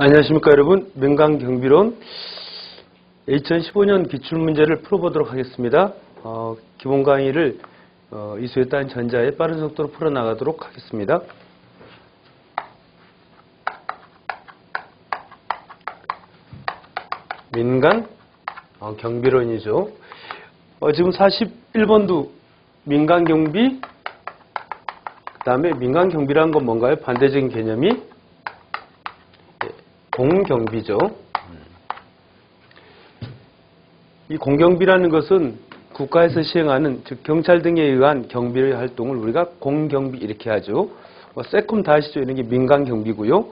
안녕하십니까 여러분. 민간경비론 2015년 기출문제를 풀어보도록 하겠습니다. 기본 강의를 이수에 따른 전자에 빠른 속도로 풀어나가도록 하겠습니다. 민간 경비론이죠. 지금 41번도 민간경비, 그 다음에 민간경비라는 건 뭔가요? 반대적인 개념이 공경비죠. 이 공경비라는 것은 국가에서 시행하는, 즉 경찰 등에 의한 경비의 활동을 우리가 공경비 이렇게 하죠. 세콤 다 아시죠? 이런 게 민간경비고요.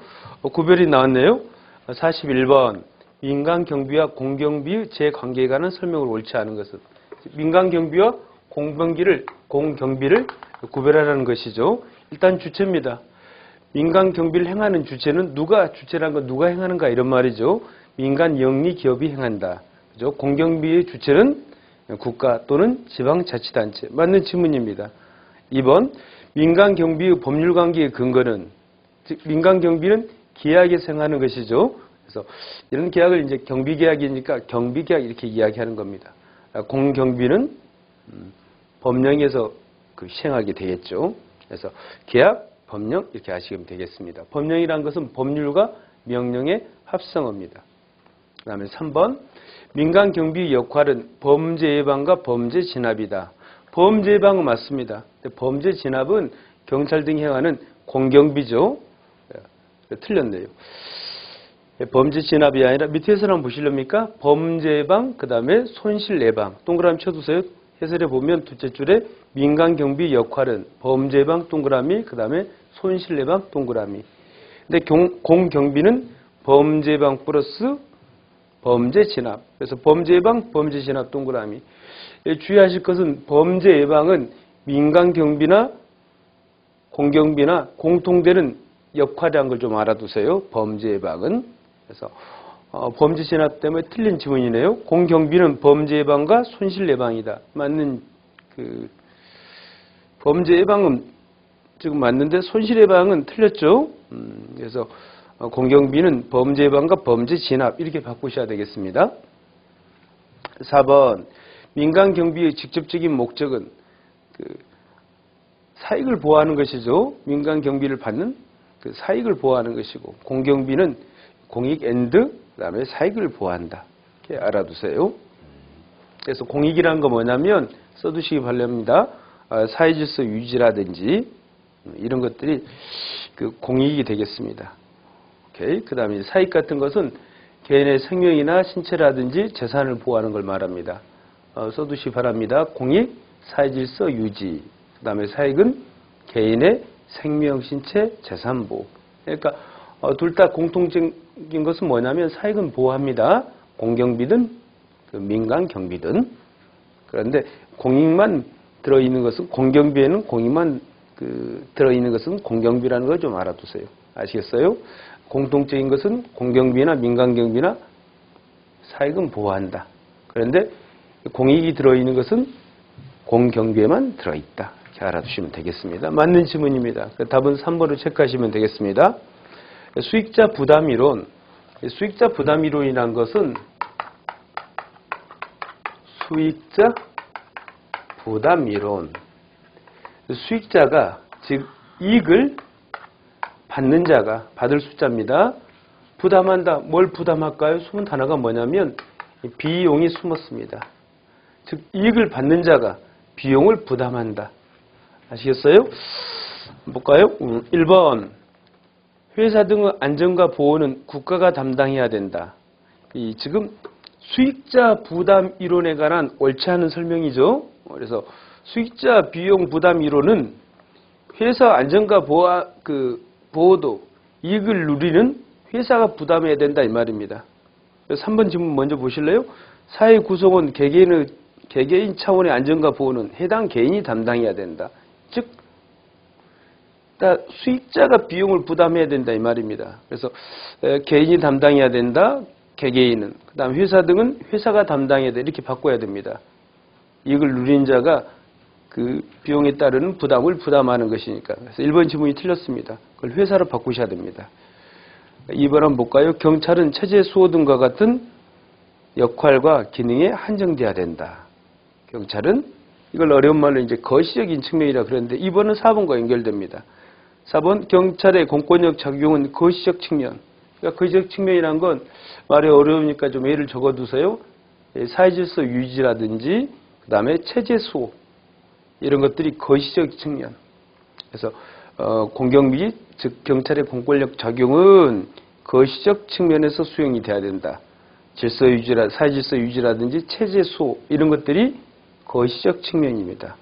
구별이 나왔네요. 41번 민간경비와 공경비의 제관계에 관한 설명을 옳지 않은 것은, 민간경비와 공경비를 구별하라는 것이죠. 일단 주체입니다. 민간경비를 행하는 주체는 누가, 주체라는 건 누가 행하는가 이런 말이죠. 민간 영리 기업이 행한다. 그죠? 공경비의 주체는 국가 또는 지방자치단체. 맞는 질문입니다. 2번 민간경비의 법률관계의 근거는, 즉 민간경비는 계약에서 행하는 것이죠. 그래서 이런 계약을 이제 경비계약이니까 경비계약 이렇게 이야기하는 겁니다. 공경비는 법령에서 시행하게 되겠죠. 그래서 계약, 법령 이렇게 아시면 되겠습니다. 법령이란 것은 법률과 명령의 합성어입니다. 그 다음에 3번 민간경비의 역할은 범죄 예방과 범죄 진압이다. 범죄 예방은 맞습니다. 범죄 진압은 경찰 등이 행하는 공경비죠. 틀렸네요. 범죄 진압이 아니라 밑에서 한번 보시렵니까? 범죄 예방, 그 다음에 손실 예방. 동그라미 쳐두세요. 해설해 보면 둘째 줄에 민간경비 역할은 범죄 예방 동그라미, 그 다음에 손실 예방 동그라미. 근데 공경비는 범죄 예방 플러스 범죄 진압. 그래서 범죄 예방, 범죄 진압 동그라미. 주의하실 것은 범죄 예방은 민간경비나 공경비나 공통되는 역할이라는 걸 좀 알아두세요. 범죄 예방은. 그래서 범죄 진압 때문에 틀린 지문이네요. 공경비는 범죄 예방과 손실 예방이다. 맞는 범죄 예방은 지금 맞는데 손실 예방은 틀렸죠. 그래서 공경비는 범죄 예방과 범죄 진압 이렇게 바꾸셔야 되겠습니다. 4번 민간경비의 직접적인 목적은 사익을 보호하는 것이죠. 민간경비를 받는 사익을 보호하는 것이고, 공경비는 공익 앤드 그 다음에 사익을 보호한다. 이렇게 알아두세요. 그래서 공익이라는 건 뭐냐면 써두시기 바랍니다. 사회질서 유지라든지 이런 것들이 공익이 되겠습니다. 오케이. 그 다음에 사익 같은 것은 개인의 생명이나 신체라든지 재산을 보호하는 걸 말합니다. 써두시기 바랍니다. 공익, 사회질서 유지. 그 다음에 사익은 개인의 생명, 신체, 재산 보호. 그러니까 둘 다 공통적인 것은 뭐냐면 사익은 보호합니다. 공경비든 민간경비든. 그런데 공익만 들어있는 것은, 공경비에는 공익만 들어있는 것은 공경비라는 걸 좀 알아두세요. 아시겠어요? 공통적인 것은 공경비나 민간경비나 사익은 보호한다. 그런데 공익이 들어있는 것은 공경비에만 들어있다. 이렇게 알아두시면 되겠습니다. 맞는 지문입니다. 답은 3번을 체크하시면 되겠습니다. 수익자 부담이론. 수익자 부담이론이라는 것은 수익자 부담이론. 수익자가, 즉 이익을 받는 자가, 받을 숫자입니다. 부담한다. 뭘 부담할까요? 숨은 단어가 뭐냐면 비용이 숨었습니다. 즉 이익을 받는 자가 비용을 부담한다. 아시겠어요? 볼까요? 1번 회사 등의 안전과 보호는 국가가 담당해야 된다. 지금 수익자 부담 이론에 관한 옳지 않은 설명이죠. 그래서 수익자 비용 부담 이론은 회사 안전과 보호도 이익을 누리는 회사가 부담해야 된다 이 말입니다. 3번 질문 먼저 보실래요? 사회 구성원 개개인 차원의 안전과 보호는 해당 개인이 담당해야 된다. 즉 수익자가 비용을 부담해야 된다 이 말입니다. 그래서 개인이 담당해야 된다. 개개인은. 그 다음 회사 등은 회사가 담당해야 돼. 이렇게 바꿔야 됩니다. 이익을 누리는 자가 그 비용에 따르는 부담을 부담하는 것이니까. 그래서 1번 지문이 틀렸습니다. 그걸 회사로 바꾸셔야 됩니다. 2번 한번 볼까요? 경찰은 체제 수호 등과 같은 역할과 기능에 한정돼야 된다. 경찰은 이걸 어려운 말로 이제 거시적인 측면이라 그랬는데 2번은 4번과 연결됩니다. 4번 경찰의 공권력 작용은 거시적 측면. 그러니까 거시적 측면이란 건 말이 어려우니까 좀 예를 적어두세요. 사회질서 유지라든지 그 다음에 체제 수호 이런 것들이 거시적 측면. 그래서 공경비 즉 경찰의 공권력 작용은 거시적 측면에서 수행이 돼야 된다. 질서 유지라 사회질서 유지라든지 체제 수호 이런 것들이 거시적 측면입니다.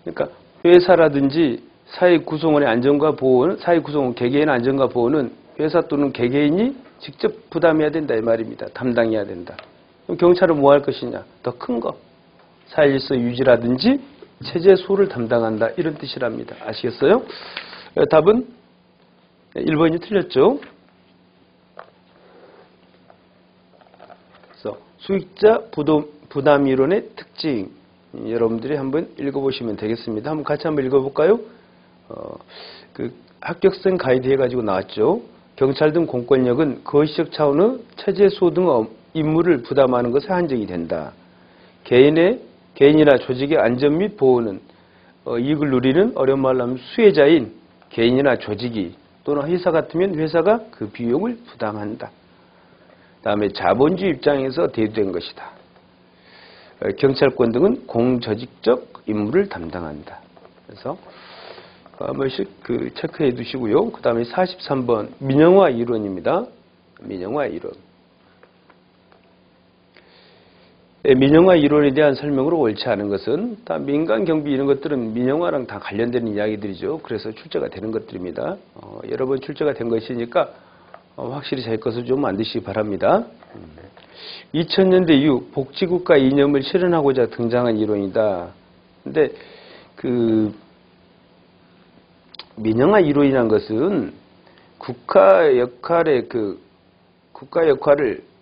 그러니까 회사라든지 사회 구성원의 안전과 보호는 사회 구성원 개개인의 안전과 보호는 회사 또는 개개인이 직접 부담해야 된다 이 말입니다. 담당해야 된다. 그럼 경찰은 뭐 할 것이냐? 더 큰 거. 사회질서 유지라든지 체제 수호를 담당한다 이런 뜻이랍니다. 아시겠어요? 답은 1번이 틀렸죠. 그래서 수익자 부담 이론의 특징 여러분들이 한번 읽어보시면 되겠습니다. 한번 같이 한번 읽어볼까요? 그 합격생 가이드 해가지고 나왔죠. 경찰 등 공권력은 거시적 차원의 체제 수호 등 임무를 부담하는 것에 한정이 된다. 개인이나 조직의 안전 및 보호는 이익을 누리는 어려운 말로 하면 수혜자인 개인이나 조직이 또는 회사 같으면 회사가 그 비용을 부담한다. 다음에 자본주의 입장에서 대두된 것이다. 경찰권 등은 공조직적 임무를 담당한다. 그래서 한 번씩 체크해 두시고요. 그 다음에 43번 민영화 이론입니다. 민영화 이론. 민영화 이론에 대한 설명으로 옳지 않은 것은 다 민간 경비 이런 것들은 민영화랑 다 관련되는 이야기들이죠. 그래서 출제가 되는 것들입니다. 여러 번 출제가 된 것이니까 확실히 자기 것을 좀 만드시기 바랍니다. 2000년대 이후 복지국가 이념을 실현하고자 등장한 이론이다. 근데 민영화 이론이라는 것은 국가 역할을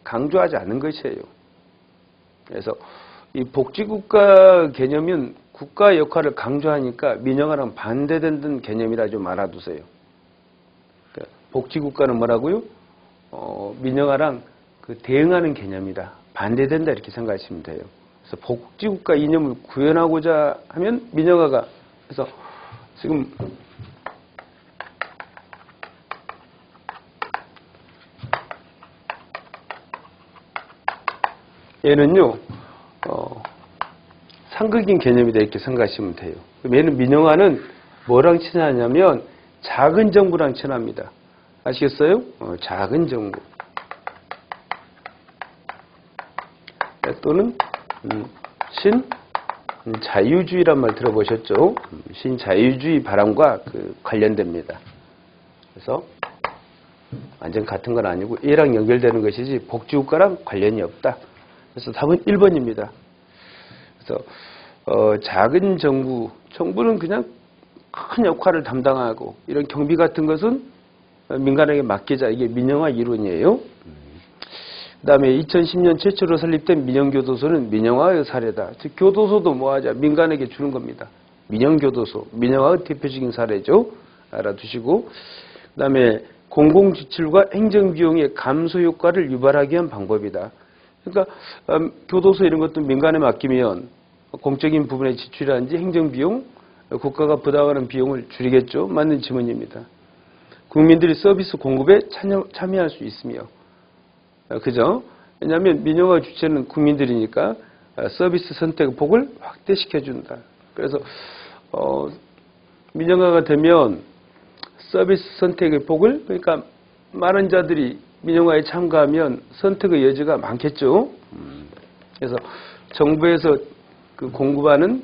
강조하지 않는 것이에요. 그래서 이 복지국가 개념은 국가 역할을 강조하니까 민영화랑 반대되는 개념이라 좀 알아두세요. 그러니까 복지국가는 뭐라고요? 민영화랑 대응하는 개념이다. 반대된다 이렇게 생각하시면 돼요. 그래서 복지국가 이념을 구현하고자 하면 민영화가 그래서 지금 얘는요 상극인 개념이다 이렇게 생각하시면 돼요. 그럼 얘는 민영화는 뭐랑 친하냐면 작은 정부랑 친합니다. 아시겠어요? 작은 정부 또는 신자유주의란 말 들어보셨죠? 신자유주의 바람과 관련됩니다. 그래서 완전 같은 건 아니고 얘랑 연결되는 것이지 복지국가랑 관련이 없다. 그래서 답은 1번입니다. 그래서 작은 정부는 그냥 큰 역할을 담당하고 이런 경비 같은 것은 민간에게 맡기자. 이게 민영화 이론이에요. 그 다음에 2010년 최초로 설립된 민영교도소는 민영화의 사례다. 즉 교도소도 뭐하자 민간에게 주는 겁니다. 민영교도소, 민영화의 대표적인 사례죠. 알아두시고 그 다음에 공공지출과 행정비용의 감소 효과를 유발하기 위한 방법이다. 그러니까 교도소 이런 것도 민간에 맡기면 공적인 부분의 지출이라든지 행정비용, 국가가 부담하는 비용을 줄이겠죠. 맞는 질문입니다. 국민들이 서비스 공급에 참여할 수 있으며 그죠? 왜냐하면 민영화 주체는 국민들이니까 서비스 선택 폭을 확대시켜준다. 그래서 민영화가 되면 서비스 선택의 폭을 그러니까 많은 자들이 민영화에 참가하면 선택의 여지가 많겠죠. 그래서 정부에서 공급하는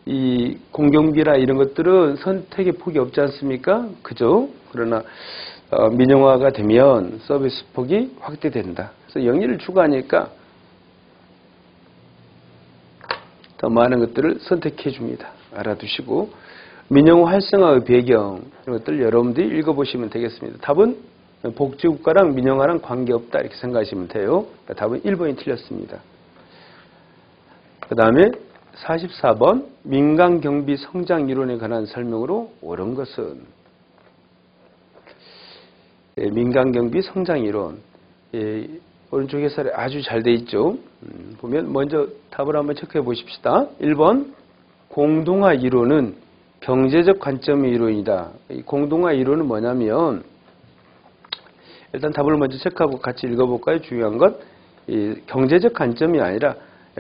이 공경비나 이런 것들은 선택의 폭이 없지 않습니까? 그죠? 그러나 민영화가 되면 서비스 폭이 확대된다. 그래서 영리를 추구하니까 더 많은 것들을 선택해 줍니다. 알아두시고 민영화 활성화의 배경 이런 것들 여러분들이 읽어보시면 되겠습니다. 답은 복지국가랑 민영화랑 관계없다 이렇게 생각하시면 돼요. 그러니까 답은 1번이 틀렸습니다. 그 다음에 44번 민간경비 성장 이론에 관한 설명으로 옳은 것은 민간경비 성장이론. 오른쪽 해설에 아주 잘 돼 있죠. 보면 먼저 답을 한번 체크해 보십시다. 1번 공동화 이론은 경제적 관점의 이론이다. 이 공동화 이론은 뭐냐면 일단 답을 먼저 체크하고 같이 읽어볼까요? 중요한 건 경제적 관점이 아니라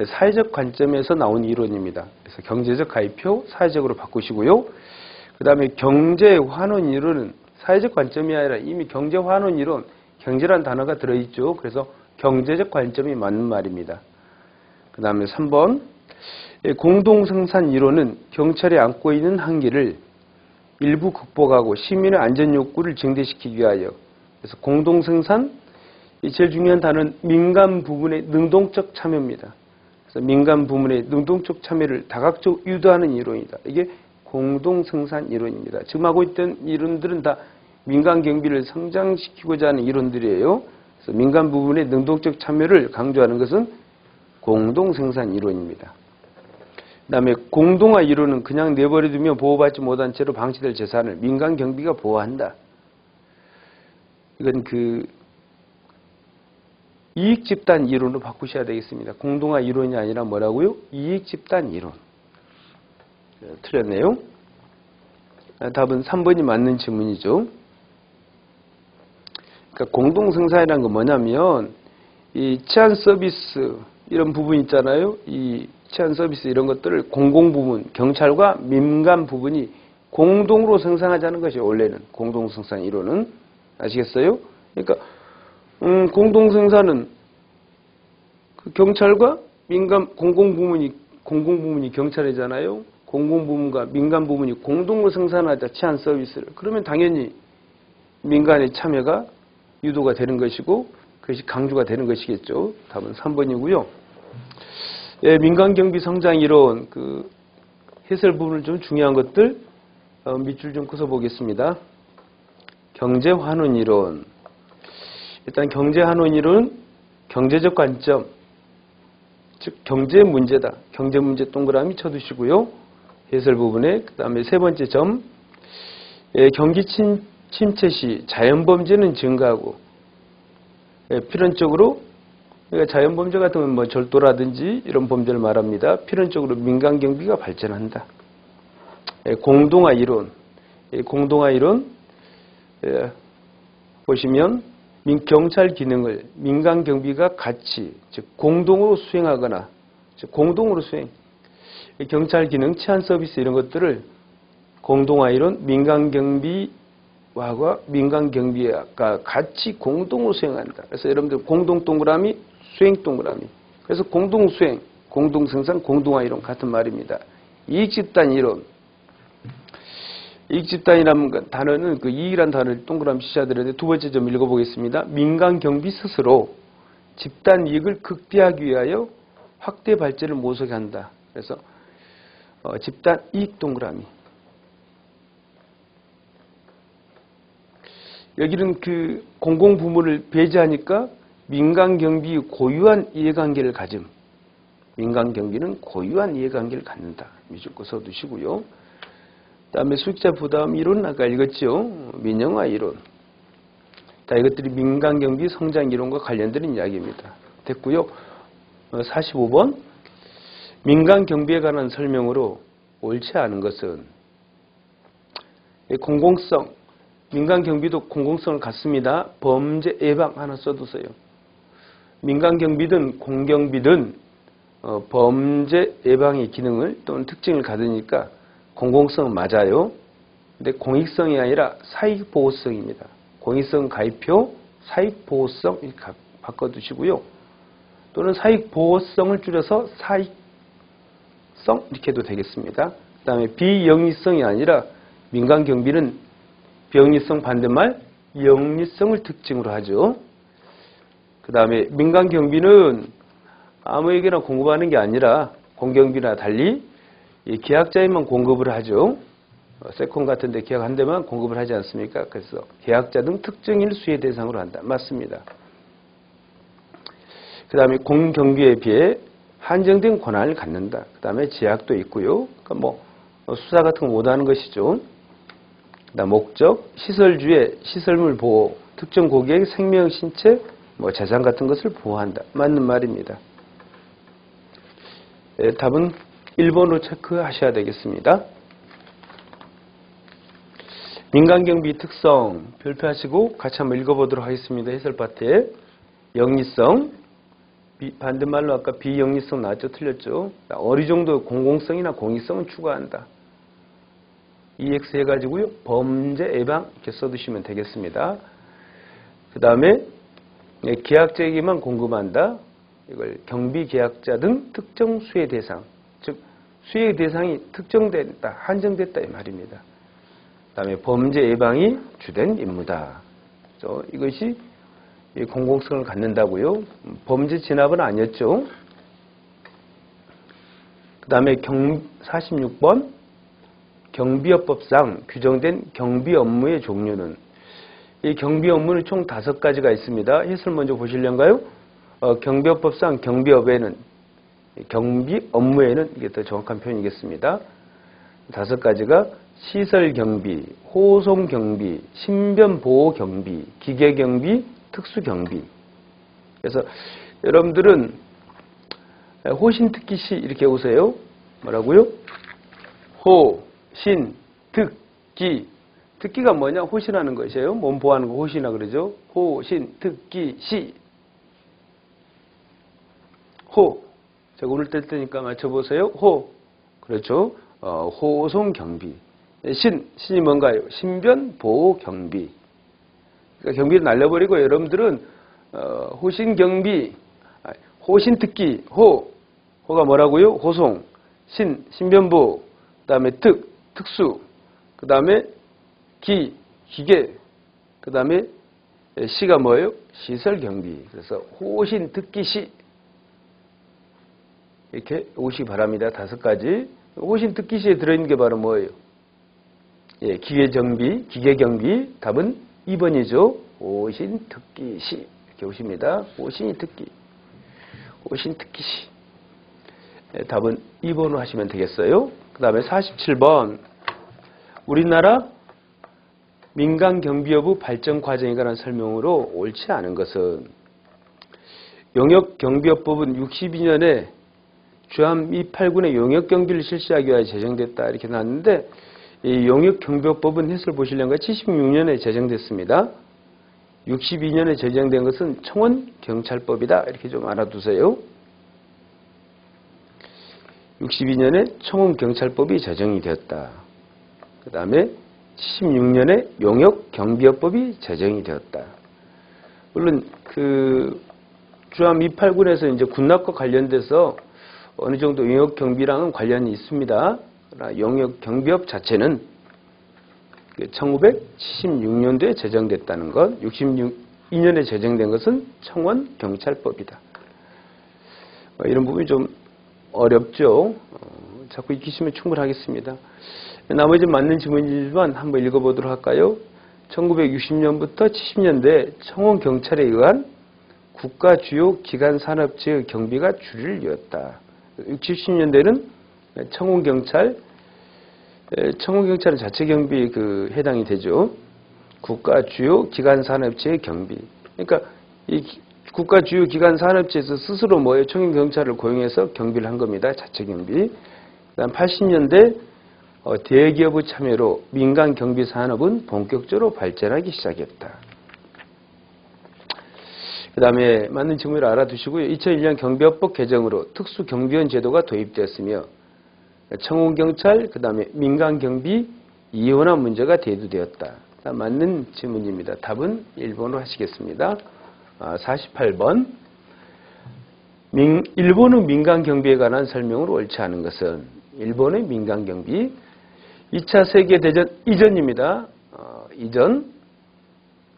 사회적 관점에서 나온 이론입니다. 그래서 경제적 가입표 사회적으로 바꾸시고요. 그 다음에 경제환원 이론은 사회적 관점이 아니라 이미 경제환원 이론, 경제란 단어가 들어있죠. 그래서 경제적 관점이 맞는 말입니다. 그 다음에 3번 공동생산 이론은 경찰이 안고 있는 한계를 일부 극복하고 시민의 안전욕구를 증대시키기 위하여 그래서 공동생산, 제일 중요한 단어는 민간 부문의 능동적 참여입니다. 그래서 민간 부문의 능동적 참여를 다각적으로 유도하는 이론이다. 이게 공동생산 이론입니다. 지금 하고 있던 이론들은 다 민간 경비를 성장시키고자 하는 이론들이에요. 그래서 민간 부분의 능동적 참여를 강조하는 것은 공동생산 이론입니다. 그 다음에 공동화 이론은 그냥 내버려두면 보호받지 못한 채로 방치될 재산을 민간 경비가 보호한다. 이건 이익집단 이론으로 바꾸셔야 되겠습니다. 공동화 이론이 아니라 뭐라고요? 이익집단 이론. 틀렸네요. 답은 3번이 맞는 질문이죠. 그러니까 공동생산이라는 건 뭐냐면 이 치안 서비스 이런 부분 있잖아요. 이 치안 서비스 이런 것들을 공공부문, 경찰과 민간 부분이 공동으로 생산하자는 것이 원래는 공동생산 이론은 아시겠어요? 그러니까 공동생산은 그 경찰과 민간 공공부문이 경찰이잖아요. 공공부문과 민간 부문이 공동으로 생산하자 치안 서비스를. 그러면 당연히 민간의 참여가 유도가 되는 것이고 그것이 강조가 되는 것이겠죠. 답은 3번이고요. 민간경비 성장이론 해설 부분을 좀 중요한 것들 밑줄 좀 그어보겠습니다. 경제환원이론. 일단 경제환원이론은 경제적 관점, 즉 경제 문제다. 경제 문제 동그라미 쳐두시고요. 해설 부분에 그 다음에 세 번째 점 경기 침체 시 자연범죄는 증가하고 필연적으로 그러니까 자연범죄 같은 건 뭐 절도라든지 이런 범죄를 말합니다. 필연적으로 민간경비가 발전한다. 공동화 이론. 공동화 이론 보시면 경찰 기능을 민간경비가 같이 즉 공동으로 수행하거나 즉 공동으로 수행 경찰 기능, 치안 서비스 이런 것들을 공동화 이론 민간경비와 민간경비가 같이 공동으로 수행한다. 그래서 여러분들 공동 동그라미, 수행 동그라미. 그래서 공동수행, 공동생산, 공동화 이론 같은 말입니다. 이익집단 이론. 이익집단이라는 단어는 이익이라는 단어를 동그라미 치셔야 되는데 두 번째 점 읽어보겠습니다. 민간경비 스스로 집단 이익을 극대화하기 위하여 확대 발전을 모색한다. 한다. 그래서 집단 이익 동그라미. 여기는 공공부문을 배제하니까 민간경비 고유한 이해관계를 가짐. 민간경비는 고유한 이해관계를 갖는다. 미줄거 써두시고요. 그 다음에 수익자 부담 이론은 아까 읽었죠. 민영화 이론. 다 이것들이 민간경비 성장 이론과 관련된 이야기입니다. 됐고요. 45번 민간경비에 관한 설명으로 옳지 않은 것은 공공성. 민간경비도 공공성을 갖습니다. 범죄 예방 하나 써두세요. 민간경비든 공경비든 범죄 예방의 기능을 또는 특징을 가지니까 공공성은 맞아요. 근데 공익성이 아니라 사익보호성입니다. 공익성 가입표 사익보호성 이렇게 바꿔두시고요. 또는 사익보호성을 줄여서 사익성 이렇게 해도 되겠습니다. 그 다음에 비영리성이 아니라 민간경비는 비영리성 반대말 영리성을 특징으로 하죠. 그 다음에 민간경비는 아무에게나 공급하는 게 아니라 공경비나 달리 계약자에만 공급을 하죠. 세컨 같은 데 계약 한 대만 공급을 하지 않습니까? 그래서 계약자 등 특정일 수혜 대상으로 한다. 맞습니다. 그 다음에 공경비에 비해 한정된 권한을 갖는다. 그 다음에 제약도 있고요. 그러니까 수사 같은 거 못하는 것이죠. 그다음 목적, 시설주의, 시설물 보호, 특정 고객의 생명, 신체, 재산 같은 것을 보호한다. 맞는 말입니다. 네, 답은 1번으로 체크하셔야 되겠습니다. 민간경비 특성 별표하시고 같이 한번 읽어보도록 하겠습니다. 해설 파트에 영리성, 반대말로 아까 비영리성 나왔죠? 틀렸죠? 어느 정도 공공성이나 공익성은 추가한다. EX 해가지고요. 범죄 예방 이렇게 써두시면 되겠습니다. 그 다음에 계약자에게만 공급한다. 이걸 경비 계약자 등 특정 수혜 대상, 즉 수혜 대상이 특정됐다, 한정됐다 이 말입니다. 그 다음에 범죄 예방이 주된 임무다. 이것이 공공성을 갖는다고요. 범죄 진압은 아니었죠. 그 다음에 46번 경비업법상 규정된 경비 업무의 종류는, 이 경비 업무는 총 5가지가 있습니다. 해설 먼저 보실련가요? 경비업법상 경비업에는, 경비 업무에는, 이게 더 정확한 표현이겠습니다. 5가지가 시설경비, 호송경비, 신변보호경비, 기계경비, 특수경비. 그래서 여러분들은 호신특기시 이렇게 오세요. 뭐라고요? 호, 신, 특, 기. 특기가 뭐냐? 호신하는 것이에요. 몸 보호하는 거 호신이라 그러죠. 호, 신, 특, 기, 시. 호. 제가 오늘 뗄 테니까 맞춰보세요. 호. 그렇죠. 호송경비. 신이 뭔가요? 신변보호경비. 그러니까 경비를 날려버리고 여러분들은 호신경비, 호신특기, 호가 뭐라고요? 호송, 신변보호, 그 다음에 특수, 그 다음에 기계, 그 다음에 시가 뭐예요? 시설경비. 그래서 호신특기시 이렇게 오시기 바랍니다. 5가지. 호신특기시에 들어있는 게 바로 뭐예요? 예, 기계경비. 답은 2번이죠. 호신특기시. 이렇게 오십니다. 호신특기. 호신특기시. 예, 답은 2번으로 하시면 되겠어요. 그 다음에 47번. 우리나라 민간경비여부 발전 과정에 관한 설명으로 옳지 않은 것은, 용역경비업법은 62년에 주한 미 8군의 용역경비를 실시하기 위하여 제정됐다. 이렇게 나왔는데, 이 용역경비업법은 해설 보시려면 76년에 제정됐습니다. 62년에 제정된 것은 청원경찰법이다. 이렇게 좀 알아두세요. 62년에 청원경찰법이 제정이 되었다. 그 다음에 76년에 용역경비업법이 제정이 되었다. 물론 주한 미 8군에서 이제 군납과 관련돼서 어느 정도 용역경비랑은 관련이 있습니다. 용역경비법 자체는 1976년도에 제정됐다는 것, 62년에 제정된 것은 청원경찰법이다. 이런 부분이 좀 어렵죠. 자꾸 익히시면 충분하겠습니다. 나머지 맞는 지문이지만 한번 읽어보도록 할까요? 1960년부터 70년대 청원경찰에 의한 국가 주요 기관 산업체의 경비가 주를 이었다. 70년대는 청원경찰은 자체 경비에 해당이 되죠. 국가 주요 기관 산업체의 경비. 그러니까 이 국가 주요 기관 산업체에서 스스로 청원경찰을 고용해서 경비를 한 겁니다. 자체 경비. 그다음 80년대 대기업의 참여로 민간 경비 산업은 본격적으로 발전하기 시작했다. 그 다음에 맞는 질문을 알아두시고요. 2001년 경비업법 개정으로 특수경비원 제도가 도입되었으며 청원경찰, 그 다음에 민간경비 이원화 문제가 대두되었다. 맞는 질문입니다. 답은 1번으로 하시겠습니다. 48번. 일본의 민간경비에 관한 설명으로 옳지 않은 것은, 일본의 민간경비 2차 세계대전 이전입니다. 이전.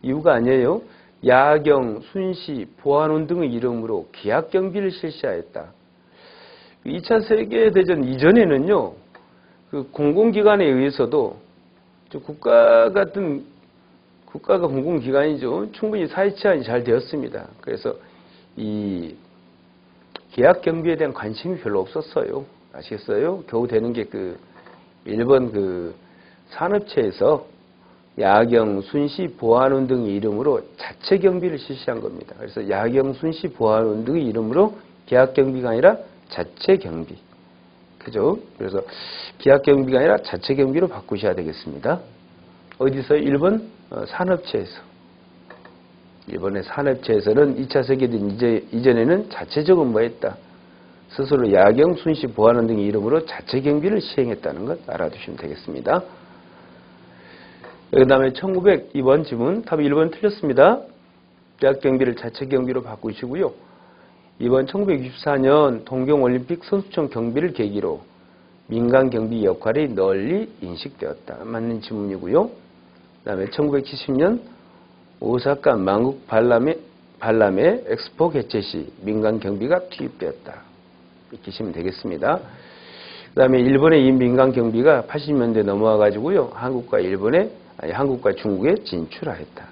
이후가 아니에요. 야경, 순시, 보안원 등의 이름으로 기약경비를 실시하였다. 2차 세계대전 이전에는요, 공공기관에 의해서도, 국가가 공공기관이죠. 충분히 사회치안이 잘 되었습니다. 그래서 이 기약경비에 대한 관심이 별로 없었어요. 아시겠어요? 겨우 되는 게 일본 산업체에서 야경, 순시, 보안원 등의 이름으로 자체 경비를 실시한 겁니다. 그래서 야경, 순시, 보안원 등의 이름으로 계약 경비가 아니라 자체 경비. 그죠? 그래서 계약 경비가 아니라 자체 경비로 바꾸셔야 되겠습니다. 어디서? 1번 산업체에서. 일본의 산업체에서는 2차 세계대전 이전에는 자체적으로 뭐 했다? 스스로 야경, 순시, 보안원 등의 이름으로 자체 경비를 시행했다는 것 알아두시면 되겠습니다. 그 다음에 1902번 지문, 답 1번 틀렸습니다. 계약 경비를 자체 경비로 바꾸시고요. 2번 1964년 동경올림픽 선수촌 경비를 계기로 민간 경비 역할이 널리 인식되었다. 맞는 지문이고요. 그 다음에 1970년 오사카 만국 박람회 엑스포 개최 시 민간 경비가 투입되었다. 익히시면 되겠습니다. 그 다음에 일본의 이 민간 경비가 80년대 넘어와 가지고요. 한국과 중국에 진출하였다.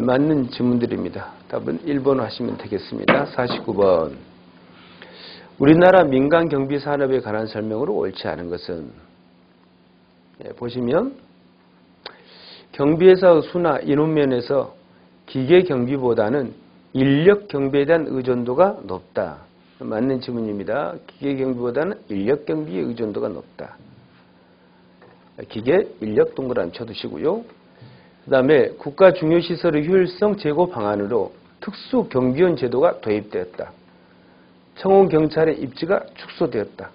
맞는 질문들입니다. 답은 1번 하시면 되겠습니다. 49번. 우리나라 민간 경비 산업에 관한 설명으로 옳지 않은 것은 보시면 경비회사 수나 인원면에서 기계 경비보다는 인력 경비에 대한 의존도가 높다. 맞는 질문입니다. 기계 경비보다는 인력 경비의 의존도가 높다. 기계, 인력 동그라미 쳐두시고요. 그 다음에 국가 중요시설의 효율성 제고 방안으로 특수 경비원 제도가 도입되었다. 청원 경찰의 입지가 축소되었다.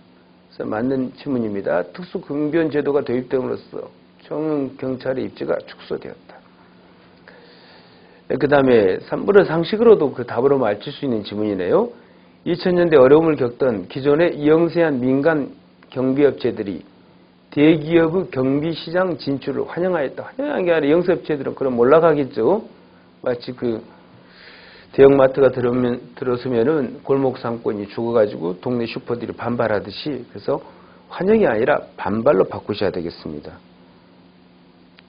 그래서 맞는 질문입니다. 특수 경비원 제도가 도입됨으로써 청원 경찰의 입지가 축소되었다. 그 다음에 3번은 상식으로도 그 답으로 맞출 수 있는 질문이네요. 2000년대 어려움을 겪던 기존의 영세한 민간 경비업체들이 대기업의 경비시장 진출을 환영하였다. 환영한 게 아니라 영세업체들은 그럼 몰락하겠죠. 마치 그 대형마트가 들어서면은 골목 상권이 죽어가지고 동네 슈퍼들이 반발하듯이 그래서 환영이 아니라 반발로 바꾸셔야 되겠습니다.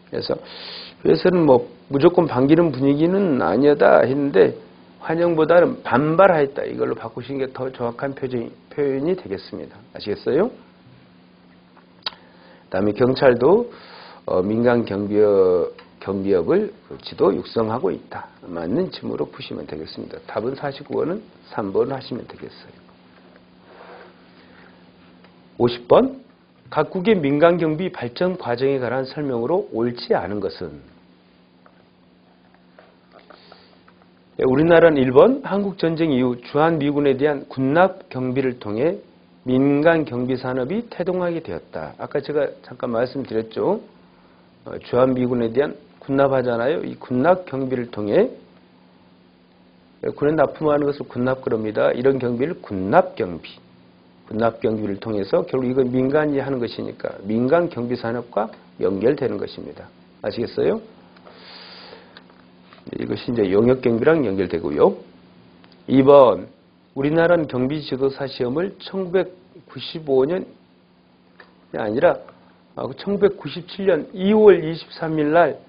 그래서 회사는 뭐 무조건 반기는 분위기는 아니었다 했는데 환영보다는 반발하였다. 이걸로 바꾸시는 게 더 정확한 표현이 되겠습니다. 아시겠어요? 그다음에 경찰도 민간 경비업을 지도 육성하고 있다. 맞는 질문으로 푸시면 되겠습니다. 답은 49번은 3번 하시면 되겠어요. 50번. 각국의 민간 경비 발전 과정에 관한 설명으로 옳지 않은 것은 우리나라는 1번 한국전쟁 이후 주한미군에 대한 군납 경비를 통해 민간 경비 산업이 태동하게 되었다. 아까 제가 잠깐 말씀드렸죠. 주한미군에 대한 군납하잖아요. 이 군납 경비를 통해 군에 납품하는 것을 군납 그럽니다. 이런 경비를 군납 경비를 통해서 결국 이건 민간이 하는 것이니까 민간 경비 산업과 연결되는 것입니다. 아시겠어요? 이것이 이제 영역 경비랑 연결되고요. 2번. 우리나라는 경비 지도사 시험을 1995년이 아니라 1997년 2월 23일 날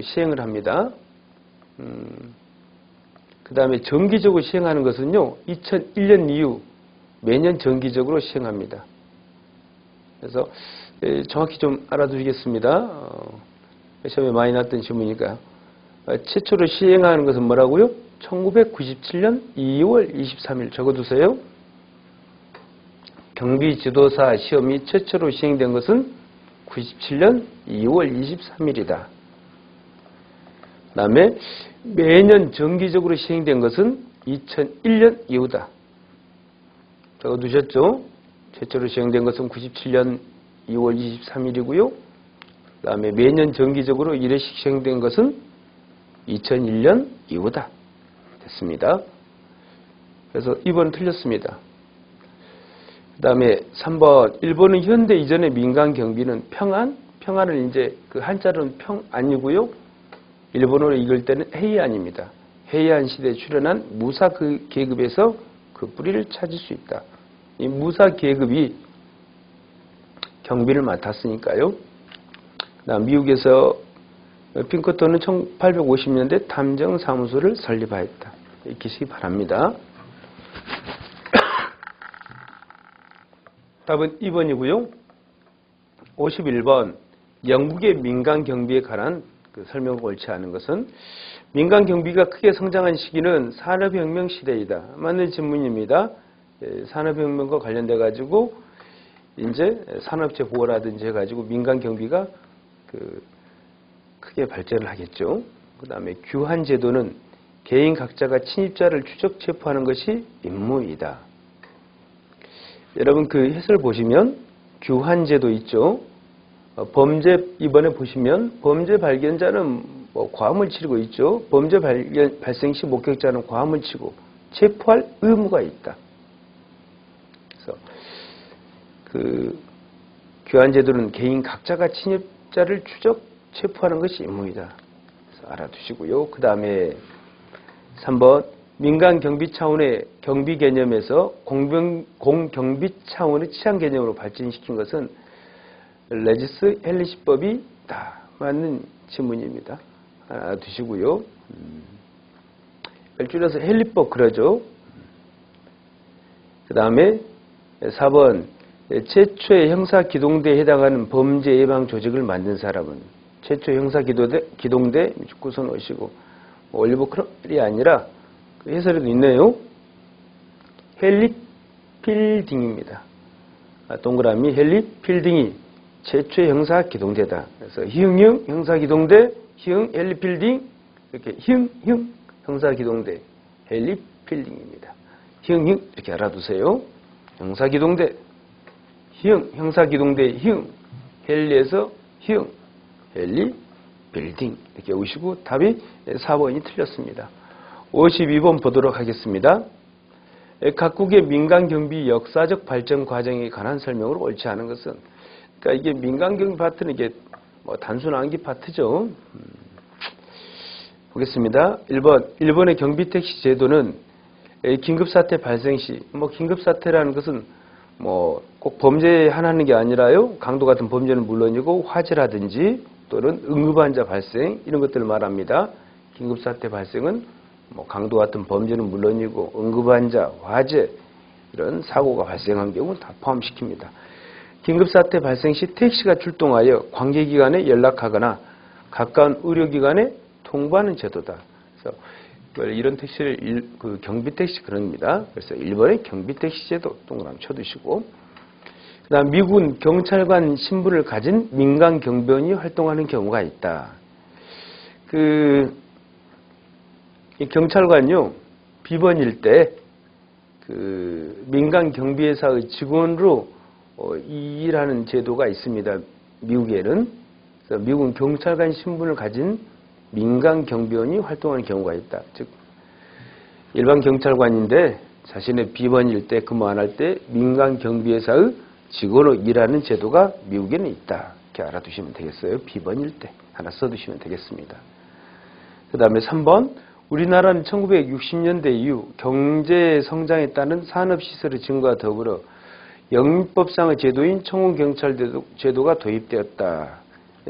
시행을 합니다. 그 다음에 정기적으로 시행하는 것은요, 2001년 이후 매년 정기적으로 시행합니다. 그래서 정확히 좀 알아두시겠습니다. 시험에 많이 났던 질문이니까요. 최초로 시행하는 것은 뭐라고요? 1997년 2월 23일 적어두세요. 경비지도사 시험이 최초로 시행된 것은 97년 2월 23일이다. 그 다음에 매년 정기적으로 시행된 것은 2001년 이후다. 적어두셨죠? 최초로 시행된 것은 97년 2월 23일이고요. 그 다음에 매년 정기적으로 1회씩 시행된 것은 2001년 이후다. 됐습니다. 그래서 2번 틀렸습니다. 그 다음에 3번. 일본은 현대 이전의 민간 경비는 평안은 이제 그 한자로는 평안이고요. 일본어로 읽을 때는 헤이안입니다. 헤이안 시대에 출현한 무사 계급에서 그 뿌리를 찾을 수 있다. 이 무사 계급이 경비를 맡았으니까요. 그 다음 미국에서 핑커턴은 1850년대 탐정사무소를 설립하였다. 익히시기 바랍니다. 답은 2번이고요. 51번. 영국의 민간 경비에 관한 그 설명을 옳지 않은 것은 민간 경비가 크게 성장한 시기는 산업혁명 시대이다. 맞는 질문입니다. 산업혁명과 관련돼 가지고 이제 산업체 보호라든지 해가지고 민간 경비가 크게 발전을 하겠죠. 그 다음에 규환 제도는 개인 각자가 침입자를 추적 체포하는 것이 임무이다. 여러분 그 해설 보시면 규환 제도 있죠. 범죄 이번에 보시면 범죄 발견자는 과음을 치르고 있죠. 범죄 발생 시 목격자는 과음을 치고 체포할 의무가 있다. 그래서 그 규환 제도는 개인 각자가 침입자를 추적 체포하는 것이 임무이다. 그래서 알아두시고요. 그 다음에 3번 민간 경비 차원의 경비 개념에서 공경비 차원의 치안 개념으로 발전시킨 것은 레지스 헬리시법이 다 맞는 질문입니다. 알아두시고요. 줄여서 헬리법 그러죠. 그 다음에 4번 최초의 형사기동대에 해당하는 범죄 예방 조직을 만든 사람은 최초 형사기동대 구성 오시고 올리버 크롬웰이 아니라 그 해설에도 있네요. 헨리 필딩입니다. 동그라미 헨리 필딩이 최초의 형사기동대다. 그래서 희응형 형사기동대 희응 헨리 필딩 이렇게 희응 형사기동대 헨리 필딩입니다. 희응 이렇게 알아두세요. 형사기동대 희응 형사기동대 희응 헨리에서 희응 헨리 빌딩 이렇게 오시고 답이 4번이 틀렸습니다. 52번 보도록 하겠습니다. 각국의 민간경비 역사적 발전 과정에 관한 설명으로 옳지 않은 것은 그러니까 이게 민간경비 파트는 이게 단순 암기 파트죠. 보겠습니다. 1번 일본의 경비택시 제도는 긴급사태 발생 시 긴급사태라는 것은 꼭 범죄 하나는 게 아니라요. 강도 같은 범죄는 물론이고 화재라든지 또는 응급환자 발생 이런 것들을 말합니다. 긴급사태 발생은 강도 같은 범죄는 물론이고 응급환자, 화재 이런 사고가 발생한 경우 다 포함시킵니다. 긴급사태 발생 시 택시가 출동하여 관계기관에 연락하거나 가까운 의료기관에 통보하는 제도다. 그래서 이런 택시를 경비택시 그럽니다. 그래서 일본의 경비택시 제도 동그라미 쳐두시고 그다음 미국은 경찰관 신분을 가진 민간 경비원이 활동하는 경우가 있다. 이 경찰관요 비번일 때 민간 경비회사의 직원으로 일하는 제도가 있습니다. 미국에는 그래서 미국은 경찰관 신분을 가진 민간 경비원이 활동하는 경우가 있다. 즉 일반 경찰관인데 자신의 비번일 때 근무 안 할 때 민간 경비회사의 직원으로 일하는 제도가 미국에는 있다. 이렇게 알아두시면 되겠어요. 비번일 때 하나 써두시면 되겠습니다. 그 다음에 3번 우리나라는 1960년대 이후 경제 성장에 따른 산업시설의 증가와 더불어 영민법상의 제도인 청원경찰 제도가 도입되었다.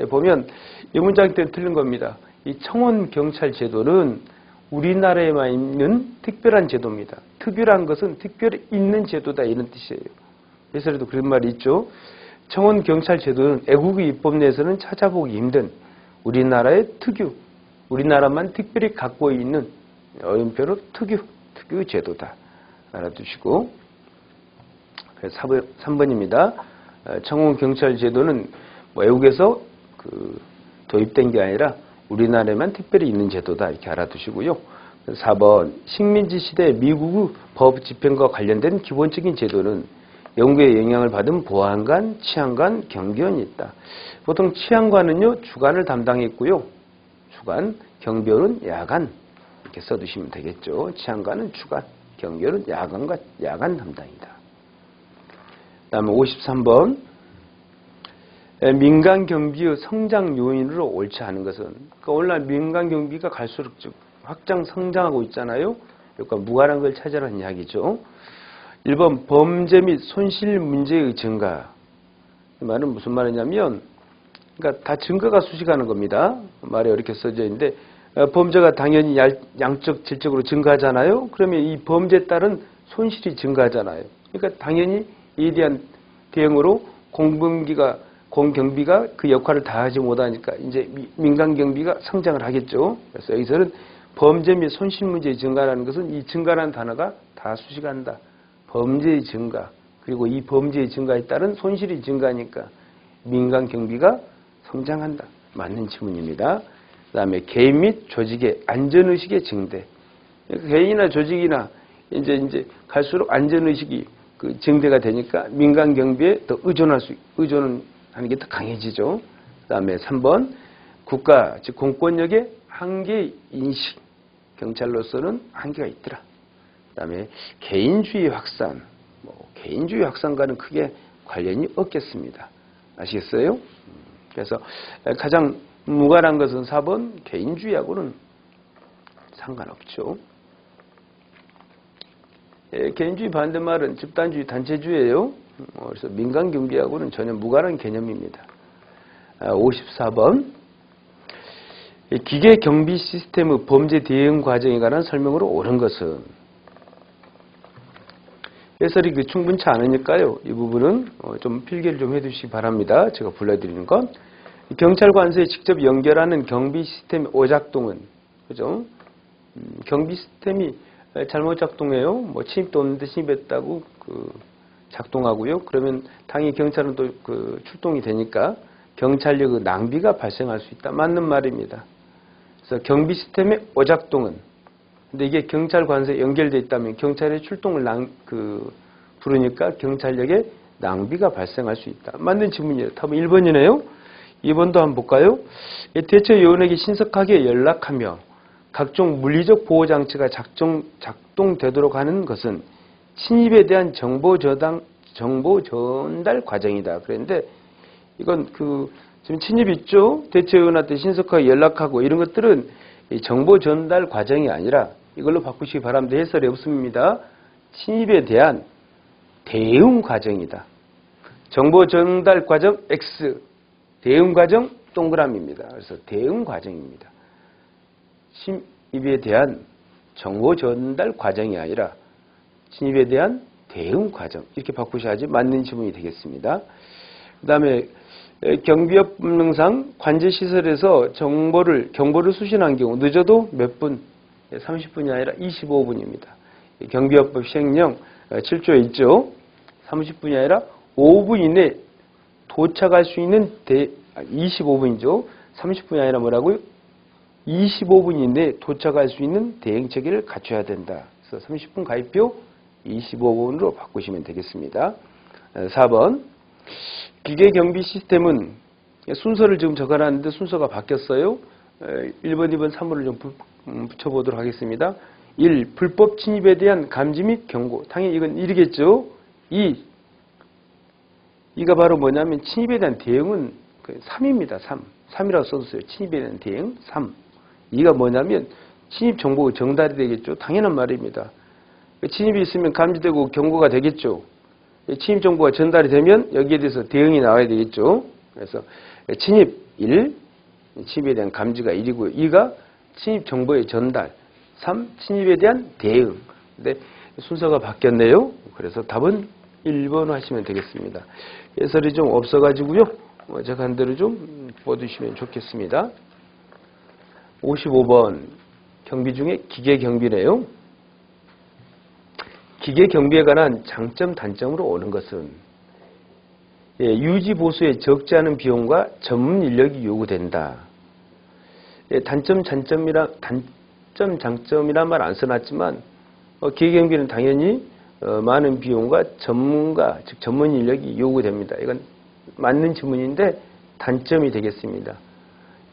보면 이 문장 때는 틀린 겁니다. 이 청원경찰 제도는 우리나라에만 있는 특별한 제도입니다. 특유란 것은 특별히 있는 제도다 이런 뜻이에요. 예설에도 그런 말이 있죠. 청원경찰 제도는 애국의 입법 내에서는 찾아보기 힘든 우리나라의 특유, 우리나라만 특별히 갖고 있는 어연표로 특유 제도다. 알아두시고 3번입니다. 청원경찰 제도는 외국에서 도입된 게 아니라 우리나라에만 특별히 있는 제도다. 이렇게 알아두시고요. 4번 식민지 시대 미국의 법 집행과 관련된 기본적인 제도는 영국의 영향을 받은 보안관, 치안관, 경비원이 있다. 보통 치안관은요 주간을 담당했고요. 주간, 경비원은 야간 이렇게 써두시면 되겠죠. 치안관은 주간, 경비원은 야간 담당이다. 다음에 53번 민간 경비의 성장 요인으로 옳지 않은 것은 그러니까 오늘날 민간 경비가 갈수록 확장 성장하고 있잖아요. 그러니까 무관한 걸 찾아라는 이야기죠. 1번 범죄 및 손실 문제의 증가. 이 말은 무슨 말이냐면 그러니까 다 증거가 수식하는 겁니다. 말이 이렇게 써져 있는데 범죄가 당연히 양적 질적으로 증가하잖아요. 그러면 이 범죄에 따른 손실이 증가하잖아요. 그러니까 당연히 이에 대한 대응으로 공범기가 공경비가 그 역할을 다하지 못하니까 이제 민간 경비가 성장을 하겠죠. 그래서 여기서는 범죄 및 손실 문제의 증가라는 것은 이 증가라는 단어가 다 수식한다. 범죄의 증가, 그리고 이 범죄의 증가에 따른 손실이 증가하니까 민간 경비가 성장한다. 맞는 질문입니다. 그 다음에 개인 및 조직의 안전의식의 증대. 개인이나 조직이나 이제 갈수록 안전의식이 그 증대가 되니까 민간 경비에 더 의존하는 게 더 강해지죠. 그 다음에 3번, 국가, 즉 공권력의 한계 인식. 경찰로서는 한계가 있더라. 그 다음에 개인주의 확산. 개인주의 확산과는 크게 관련이 없겠습니다. 아시겠어요? 그래서 가장 무관한 것은 4번, 개인주의하고는 상관없죠. 개인주의 반대말은 집단주의, 단체주의예요. 그래서 민간 경비하고는 전혀 무관한 개념입니다. 54번, 기계 경비 시스템의 범죄 대응 과정에 관한 설명으로 옳은 것은. 해설이 충분치 않으니까요. 이 부분은 좀 필기를 좀 해두시기 바랍니다. 제가 불러드리는 건 경찰 관서에 직접 연결하는 경비 시스템의 오작동은, 그죠? 경비 시스템이 잘못 작동해요. 침입도 없는데 침입했다고 작동하고요. 그러면 당연히 경찰은 또 출동이 되니까 경찰력의 낭비가 발생할 수 있다. 맞는 말입니다. 그래서 경비 시스템의 오작동은, 근데 이게 경찰 관서에 연결되어 있다면 경찰의 출동을 부르니까 경찰력의 낭비가 발생할 수 있다. 맞는 질문이에요. 답은 1번이네요. 2번도 한번 볼까요? 대처 요원에게 신속하게 연락하며 각종 물리적 보호장치가 작동되도록 하는 것은 침입에 대한 정보 전달 과정이다. 그런데 이건 지금 침입 있죠? 대처 요원한테 신속하게 연락하고 이런 것들은 정보 전달 과정이 아니라 이걸로 바꾸시기 바랍니다. 해설이 없습니다. 침입에 대한 대응 과정이다. 정보 전달 과정 X, 대응 과정 동그라미입니다. 그래서 대응 과정입니다. 침입에 대한 정보 전달 과정이 아니라 침입에 대한 대응 과정, 이렇게 바꾸셔야지 맞는 지문이 되겠습니다. 그 다음에 경비업 법령상 관제시설에서 경보를 수신한 경우 늦어도 몇 분, 30분이 아니라 25분입니다. 경비업법 시행령 7조에 있죠. 30분이 아니라 5분 이내 도착할 수 있는 25분이죠. 30분이 아니라 뭐라고요? 25분 이내에 도착할 수 있는 대응체계를 갖춰야 된다. 그래서 30분 가입표 25분으로 바꾸시면 되겠습니다. 4번, 기계경비 시스템은 순서를 지금 적어놨는데 순서가 바뀌었어요. 1번, 2번, 3번을 좀 붙여보도록 하겠습니다. 1. 불법 침입에 대한 감지 및 경고. 당연히 이건 1이겠죠. 2. 이가 바로 뭐냐면 침입에 대한 대응은 3입니다. 3. 3이라고 써주세요. 침입에 대한 대응 3. 2가 뭐냐면 침입 정보가 전달이 되겠죠. 당연한 말입니다. 침입이 있으면 감지되고 경고가 되겠죠. 침입 정보가 전달이 되면 여기에 대해서 대응이 나와야 되겠죠. 그래서 침입 1, 침입에 대한 감지가 1이고요. 2가 침입 정보의 전달, 3, 침입에 대한 대응. 근데 순서가 바뀌었네요. 그래서 답은 1번 하시면 되겠습니다. 해설이 좀 없어가지고요. 제가 한 대로 좀 뽑아주시면 좋겠습니다. 55번 경비 중에 기계경비네요. 기계경비에 관한 장점, 단점으로 오는 것은 유지 보수에 적지 않은 비용과 전문 인력이 요구된다. 단점, 장점이란 말 안 써놨지만 기계경비는 당연히 많은 비용과 전문가, 즉 전문 인력이 요구됩니다. 이건 맞는 질문인데 단점이 되겠습니다.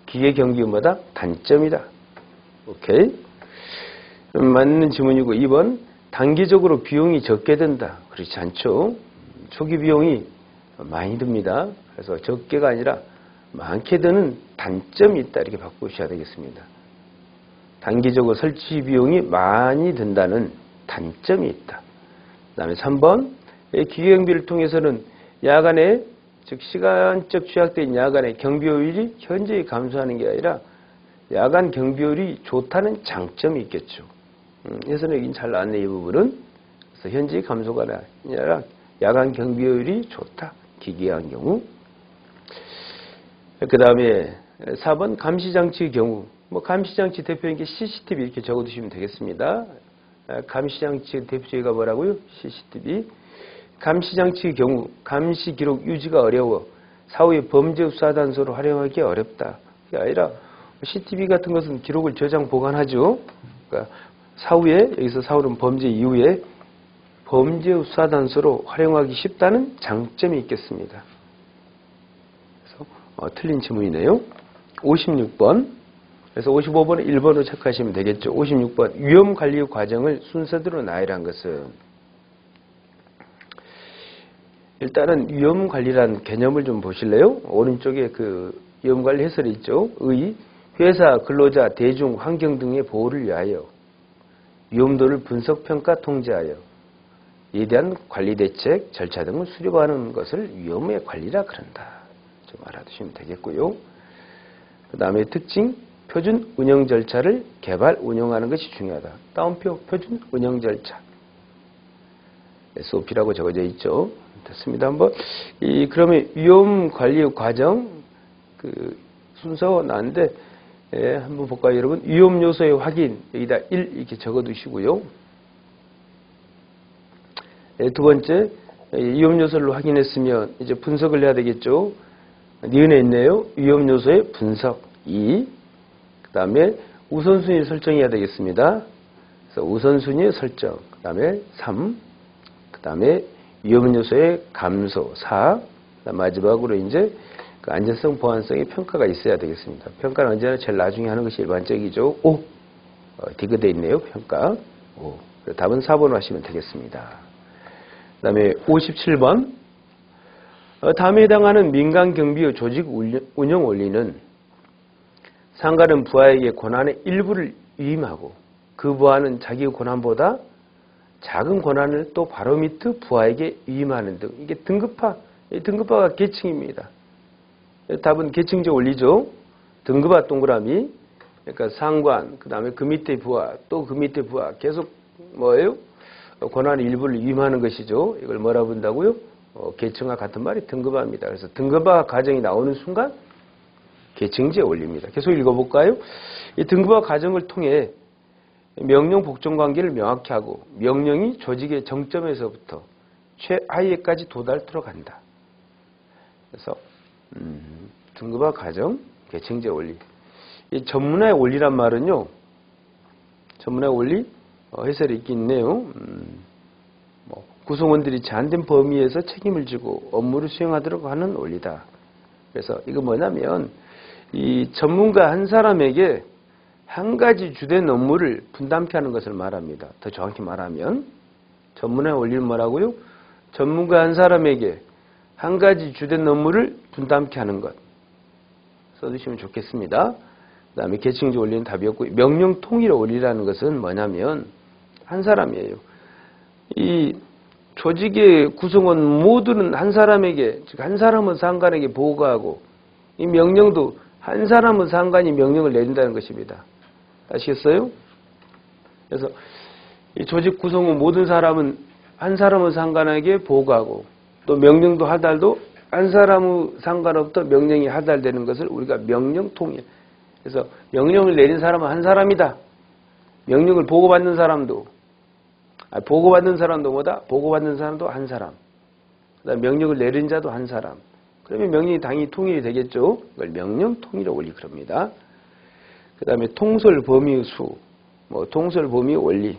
기계경비보다 단점이다. 오케이. 맞는 질문이고 2번, 단기적으로 비용이 적게 든다. 그렇지 않죠. 초기 비용이 많이 듭니다. 그래서 적게가 아니라 많게 드는 단점이 있다. 이렇게 바꾸셔야 되겠습니다. 단기적으로 설치 비용이 많이 든다는 단점이 있다. 그 다음에 3번, 기계경비를 통해서는 야간에, 즉 시간적 취약된 야간에 경비효율이 현저히 감소하는 게 아니라 야간 경비효율이 좋다는 장점이 있겠죠. 해설은 여긴 잘 나왔네, 이 부분은. 그래서 현저히 감소가 아니라 야간 경비효율이 좋다. 기계한 경우. 그 다음에 4번 감시장치의 경우, 뭐 감시장치 대표인 게 CCTV 이렇게 적어두시면 되겠습니다. 감시장치 대표가 뭐라고요? CCTV. 감시장치의 경우 감시 기록 유지가 어려워 사후에 범죄 수사 단서로 활용하기 어렵다. 그게 아니라 CCTV 같은 것은 기록을 저장 보관하죠. 그러니까 사후에, 여기서 사후는 범죄 이후에 범죄 수사 단서로 활용하기 쉽다는 장점이 있겠습니다. 그래서 틀린 질문이네요. 56번. 그래서 55번은 1번으로 체크하시면 되겠죠. 56번. 위험관리 과정을 순서대로 나열한 것은, 일단은 위험관리라는 개념을 좀 보실래요? 오른쪽에 그 위험관리 해설이 있죠. 의, 회사, 근로자, 대중, 환경 등의 보호를 위하여 위험도를 분석, 평가, 통제하여 이에 대한 관리 대책, 절차 등을 수립하는 것을 위험의 관리라 그런다. 좀 알아두시면 되겠고요. 그 다음에 특징, 표준 운영 절차를 개발, 운영하는 것이 중요하다. 다운표, 표준 운영 절차. SOP라고 적어져 있죠. 됐습니다. 한번, 그러면 위험 관리 과정, 순서가 나왔는데, 한번 볼까요, 여러분? 위험 요소의 확인, 여기다 1 이렇게 적어 두시고요. 두 번째, 위험 요소를 확인했으면 이제 분석을 해야 되겠죠. 니은에 있네요. 위험 요소의 분석 2. 그 다음에 우선순위 설정해야 되겠습니다. 그래서 우선순위 설정. 그 다음에 3. 그 다음에 위험 요소의 감소 4. 마지막으로 이제 그 안전성, 보안성의 평가가 있어야 되겠습니다. 평가는 언제나 제일 나중에 하는 것이 일반적이죠. 5. 디귿에 있네요. 평가 5. 답은 4번으로 하시면 되겠습니다. 그 다음에 57번. 다음에 해당하는 민간경비의 조직 운영 원리는 상관은 부하에게 권한의 일부를 위임하고 그 부하는 자기의 권한보다 작은 권한을 또 바로 밑의 부하에게 위임하는 등, 이게 등급화가 계층입니다. 답은 계층적 원리죠. 등급화 동그라미. 그러니까 상관, 그 다음에 그 밑에 부하, 또 그 밑에 부하, 계속 뭐예요? 권한의 일부를 위임하는 것이죠. 이걸 뭐라 본다고요? 계층과 같은 말이 등급화입니다. 그래서 등급화 과정이 나오는 순간 계층제 원리입니다. 계속 읽어볼까요? 이 등급화 과정을 통해 명령 복종 관계를 명확히 하고 명령이 조직의 정점에서부터 최하위에까지 도달토록 한다. 그래서 등급화 과정, 계층제 원리. 이 전문화의 원리란 말은요. 전문화의 원리 해설이 있긴 있네요. 구성원들이 제한된 범위에서 책임을 지고 업무를 수행하도록 하는 원리다. 그래서 이거 뭐냐면 이 전문가 한 사람에게 한 가지 주된 업무를 분담케 하는 것을 말합니다. 더 정확히 말하면 전문화의 원리는 뭐라고요? 전문가 한 사람에게 한 가지 주된 업무를 분담케 하는 것. 써두시면 좋겠습니다. 그 다음에 계층적 원리는 답이었고, 명령 통일 원리라는 것은 뭐냐면 한 사람이에요. 이 조직의 구성원 모두는 한 사람에게, 즉 한 사람은 상관에게 보고하고 이 명령도 한 사람은 상관이 명령을 내린다는 것입니다. 아시겠어요? 그래서 이 조직 구성원 모든 사람은 한 사람은 상관에게 보고하고 또 명령도 하달도 한 사람의 상관으로부터 명령이 하달되는 것을 우리가 명령 통일. 그래서 명령을 내린 사람은 한 사람이다. 명령을 보고받는 사람도 뭐다? 보고받는 사람도 한 사람. 그다음에 명령을 내린 자도 한 사람. 그러면 명령이 당연히 통일이 되겠죠. 이걸 명령 통일의 원리 그럽니다. 그 다음에 통솔 범위의 수, 통솔 범위의 원리.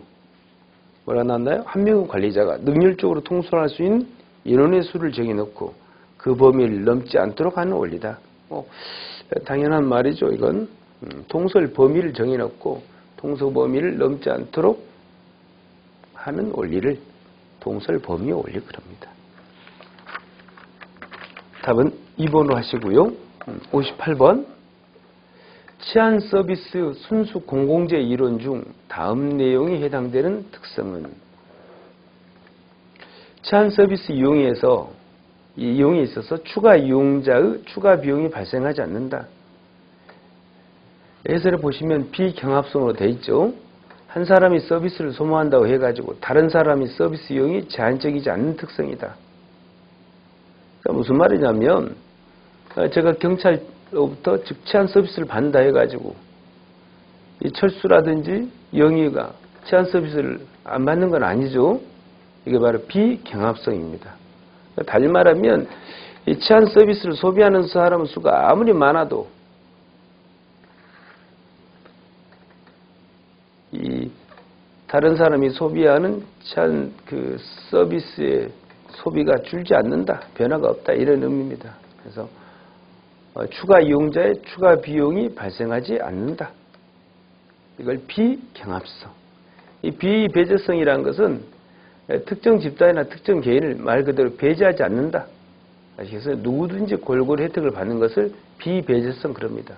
뭐라 나왔나요? 한 명의 관리자가 능률적으로 통솔할 수 있는 인원의 수를 정해놓고 그 범위를 넘지 않도록 하는 원리다. 당연한 말이죠. 이건 통솔 범위를 정해놓고 통솔 범위를 넘지 않도록 하는 원리를 통솔 범위의 원리 그럽니다. 답은 2번으로 하시고요. 58번. 치안 서비스 순수 공공재 이론 중 다음 내용에 해당되는 특성은? 치안 서비스 이용에 있어서 추가 이용자의 추가 비용이 발생하지 않는다. 해설에 보시면 비경합성으로 되어 있죠. 한 사람이 서비스를 소모한다고 해가지고 다른 사람이 서비스 이용이 제한적이지 않는 특성이다. 그러니까 무슨 말이냐면 제가 경찰 회사로부터 즉 치안 서비스를 받는다 해가지고 이 철수라든지 영희가 치안 서비스를 안 받는 건 아니죠. 이게 바로 비경합성입니다. 달리 말하면 이 치안 서비스를 소비하는 사람 수가 아무리 많아도 이 다른 사람이 소비하는 치안 그 서비스의 소비가 줄지 않는다, 변화가 없다 이런 의미입니다. 그래서 추가 이용자의 추가 비용이 발생하지 않는다. 이걸 비경합성. 이 비배제성이라는 것은 특정 집단이나 특정 개인을 말 그대로 배제하지 않는다. 그래서 누구든지 골고루 혜택을 받는 것을 비배제성 그럽니다.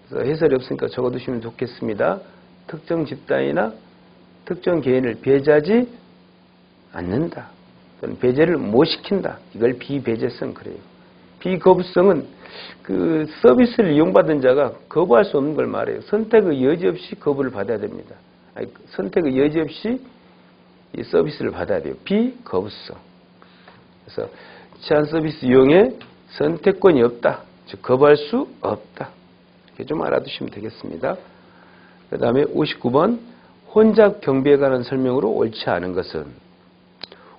그래서 해설이 없으니까 적어두시면 좋겠습니다. 특정 집단이나 특정 개인을 배제하지 않는다. 또는 배제를 못 시킨다. 이걸 비배제성 그래요. 비거부성은 그 서비스를 이용받은 자가 거부할 수 없는 걸 말해요. 선택의 여지 없이 거부를 받아야 됩니다. 아니, 선택의 여지 없이 이 서비스를 받아야 돼요. 비거부성. 그래서 치안 서비스 이용에 선택권이 없다. 즉 거부할 수 없다. 이렇게 좀 알아두시면 되겠습니다. 그 다음에 59번 혼잡 경비에 관한 설명으로 옳지 않은 것은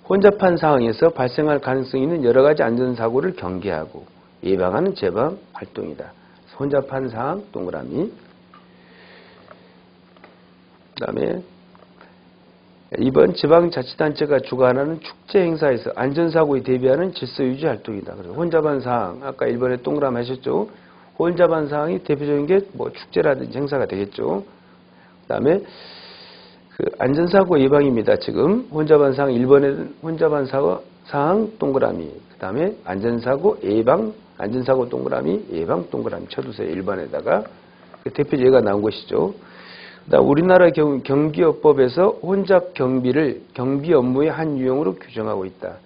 혼잡한 상황에서 발생할 가능성이 있는 여러 가지 안전사고를 경계하고 예방하는 재방 활동이다. 혼잡한 상황 동그라미. 그 다음에 2번 지방자치단체가 주관하는 축제 행사에서 안전사고에 대비하는 질서유지 활동이다. 그래서 혼잡한 상황, 아까 1번에 동그라미 하셨죠. 혼잡한 상황이 대표적인 게 뭐 축제라든지 행사가 되겠죠. 그 다음에 그 안전사고 예방입니다. 지금 혼잡한 상황 1번에는 혼잡한 상황 동그라미, 그 다음에 안전사고 예방, 안전사고 동그라미, 예방 동그라미 쳐두세요. 1번에다가 그 대표 예가 나온 것이죠. 그다음 우리나라 경비업법에서 혼잡 경비를 경비 업무의 한 유형으로 규정하고 있다.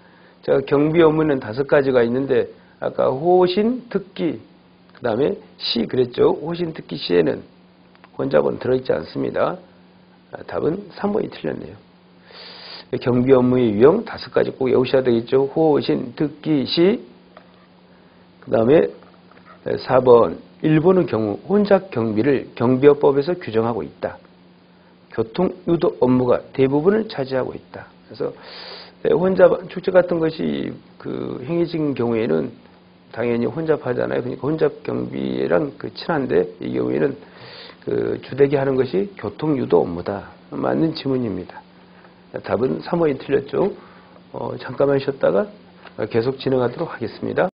제가 경비 업무는 5가지가 있는데 아까 호신, 특기, 그 다음에 시 그랬죠. 호신, 특기, 시에는 혼잡은 들어있지 않습니다. 답은 3번이 틀렸네요. 경비 업무의 유형 5가지 꼭 외우셔야 되겠죠. 호신, 특기, 시. 그 다음에 4번 일본의 경우 혼잡 경비를 경비업법에서 규정하고 있다. 교통 유도 업무가 대부분을 차지하고 있다. 그래서 혼잡 축제 같은 것이 그 행해진 경우에는 당연히 혼잡하잖아요. 그러니까 혼잡 경비랑 그 친한데 이 경우에는 그 주되게 하는 것이 교통 유도 업무다. 맞는 지문입니다. 답은 3번이 틀렸죠. 잠깐만 쉬었다가 계속 진행하도록 하겠습니다.